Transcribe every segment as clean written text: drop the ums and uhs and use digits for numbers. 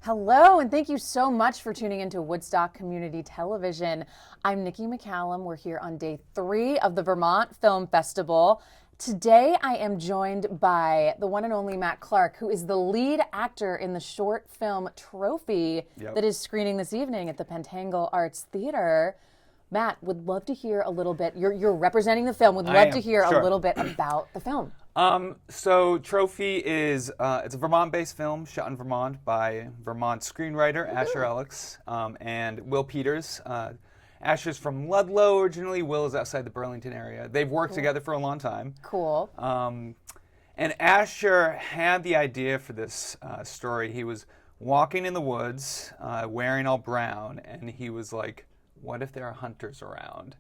Hello, and thank you so much for tuning into Woodstock Community Television. I'm Nikki McCallum. We're here on day 3 of the Vermont Film Festival. Today, I am joined by the one and only Matt Clark, who is the lead actor in the short film Trophy that is screening this evening at the Pentangle Arts Theater. Matt, would love to hear a little bit. You're representing the film. Would love to hear a little bit about the film. So Trophy is it's a Vermont-based film shot in Vermont by Vermont screenwriter Asher Elllis and Will Peters. Asher's from Ludlow originally. Will is outside the Burlington area. They've worked together for a long time. Cool. And Asher had the idea for this story. He was walking in the woods, wearing all brown, and he was like, "What if there are hunters around?"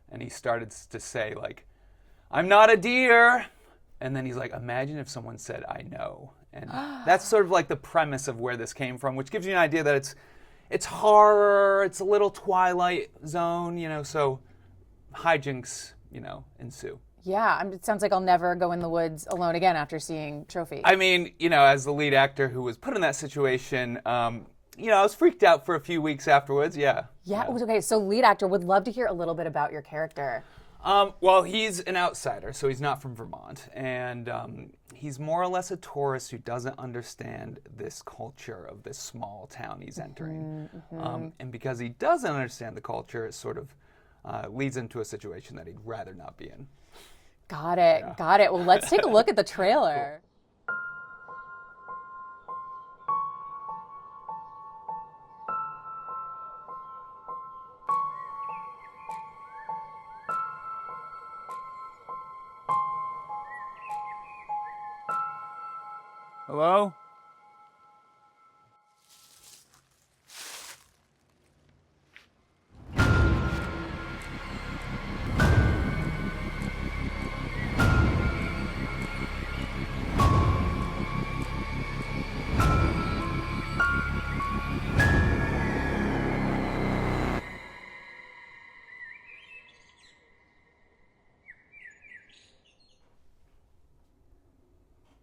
And he started to say, like, "I'm not a deer." And then he's like, imagine if someone said, "I know." And that's sort of like the premise of where this came from, which gives you an idea that it's horror, it's a little Twilight Zone, so hijinks, ensue. Yeah, it sounds like I'll never go in the woods alone again after seeing Trophy. I mean, as the lead actor who was put in that situation, I was freaked out for a few weeks afterwards, yeah. Yeah, okay, so lead actor, would love to hear a little bit about your character. Well, he's an outsider, so he's not from Vermont, and he's more or less a tourist who doesn't understand this culture of this small town he's entering. And because he doesn't understand the culture, it sort of leads him to a situation that he'd rather not be in. Got it. Well, let's take a look at the trailer. Cool. Hello?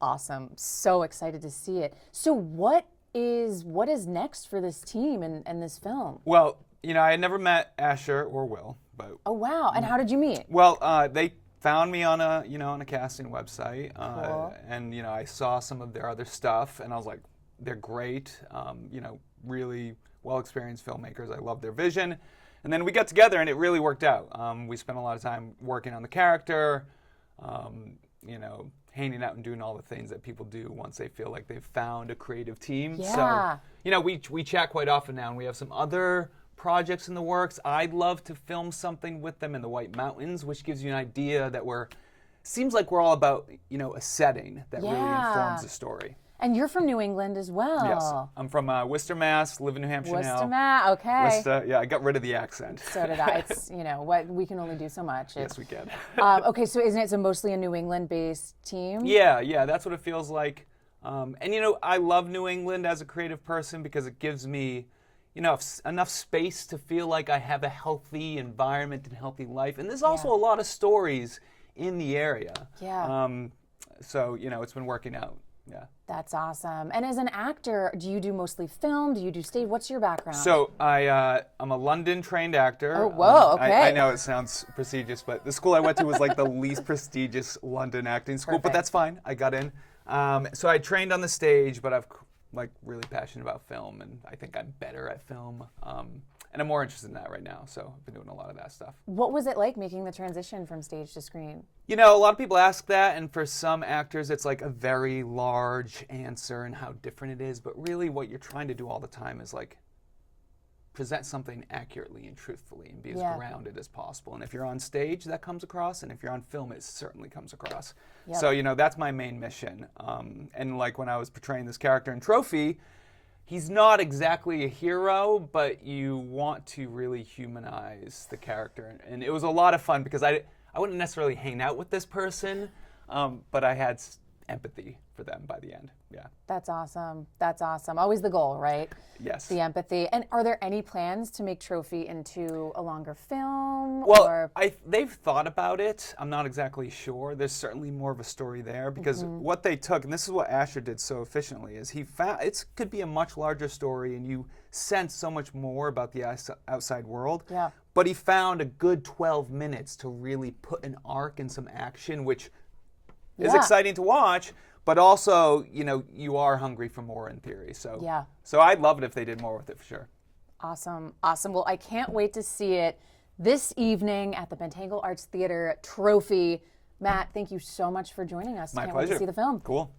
Awesome. So excited to see it. So what is next for this team and this film? Well, I had never met Asher or Will, but oh wow! And how did you meet? Well, they found me on a casting website, Cool. and I saw some of their other stuff, and I was like, they're great. Really well experienced filmmakers. I love their vision, and then we got together, and it really worked out. We spent a lot of time working on the character. Hanging out and doing all the things that people do once they feel like they've found a creative team. Yeah. So, we chat quite often now, and we have some other projects in the works. I'd love to film something with them in the White Mountains, which gives you an idea that seems like we're all about, a setting that really informs the story. And you're from New England as well. Yes. I'm from Worcester, Mass. Live in New Hampshire now. Worcester, Mass. Okay. Worcester, yeah, I got rid of the accent. So did I. It's, what we can only do so much. Yes, we can. Okay, so isn't it mostly a New England-based team? Yeah, that's what it feels like. And I love New England as a creative person because it gives me, enough space to feel like I have a healthy environment and healthy life. And there's also a lot of stories in the area. Yeah. So, it's been working out. Yeah. That's awesome. And as an actor, do you do mostly film? Do you do stage? What's your background? So I'm a London-trained actor. Oh, whoa, okay. I know it sounds prestigious, but the school I went to was like the least prestigious London acting school, but that's fine. I got in. So I trained on the stage, but I've really passionate about film, and I think I'm better at film. And I'm more interested in that right now, so I've been doing a lot of that stuff. What was it like making the transition from stage to screen? A lot of people ask that, and for some actors it's like a very large answer and how different it is, but really what you're trying to do all the time is like present something accurately and truthfully and be as grounded as possible. And if you're on stage, that comes across, and if you're on film, it certainly comes across. Yep. So, that's my main mission. And like when I was portraying this character in Trophy, he's not exactly a hero, but you want to really humanize the character. And it was a lot of fun because I wouldn't necessarily hang out with this person, but I had empathy for them by the end. Yeah. That's awesome. That's awesome. Always the goal, right? Yes. The empathy. And are there any plans to make Trophy into a longer film? Well, or... they've thought about it. I'm not exactly sure. There's certainly more of a story there because what they took, and this is what Asher did so efficiently, is he found it could be a much larger story, and you sense so much more about the outside world. Yeah. But he found a good 12 minutes to really put an arc and some action, which is exciting to watch. But also, you are hungry for more in theory. So I'd love it if they did more with it for sure. Awesome. Awesome. Well, I can't wait to see it this evening at the Pentangle Arts Theater. Trophy. Matt, thank you so much for joining us. My Can't pleasure. wait to see the film. Cool.